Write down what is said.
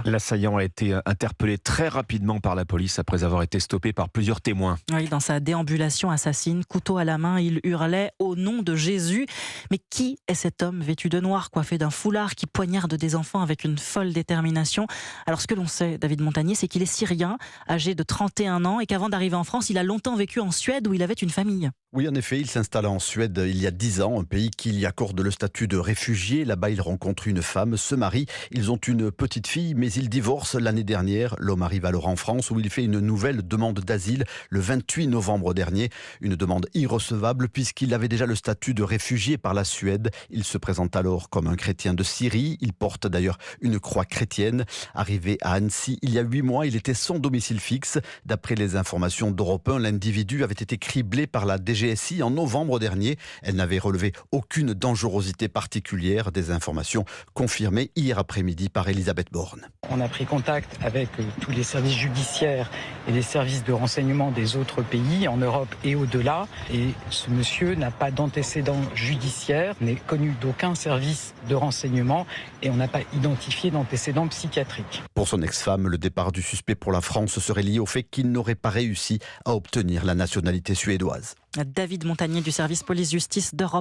L'assaillant a été interpellé très rapidement par la police après avoir été stoppé par plusieurs témoins. Oui, dans sa déambulation assassine, couteau à la main, il hurlait « Au nom de Jésus ». Mais qui est cet homme vêtu de noir, coiffé d'un foulard, qui poignarde des enfants avec une folle détermination? Alors ce que l'on sait, David Montagnier, c'est qu'il est syrien, âgé de 31 ans, et qu'avant d'arriver en France, il a longtemps vécu en Suède où il avait une famille. Oui, en effet, il s'installe en Suède il y a 10 ans, un pays qui lui accorde le statut de réfugié. Là-bas, il rencontre une femme, se marie. Ils ont une petite fille, mais ils divorcent l'année dernière. L'homme arrive alors en France où il fait une nouvelle demande d'asile le 28 novembre dernier. Une demande irrecevable puisqu'il avait déjà le statut de réfugié par la Suède. Il se présente alors comme un chrétien de Syrie. Il porte d'ailleurs une croix chrétienne. Arrivé à Annecy il y a 8 mois, il était sans domicile fixe. D'après les informations d'Europe 1, l'individu avait été criblé par la DGSI en novembre dernier. Elle n'avait relevé aucune dangerosité particulière. Des informations confirmées hier après-midi par Elisabeth Borne. On a pris contact avec tous les services judiciaires et les services de renseignement des autres pays, en Europe et au-delà. Et ce monsieur n'a pas d'antécédent judiciaire, n'est connu d'aucun service de renseignement et on n'a pas identifié d'antécédent psychiatrique. Pour son ex-femme, le départ du suspect pour la France serait lié au fait qu'il n'aurait pas réussi à obtenir la nationalité suédoise. David Montagnier du service police-justice d'Europe.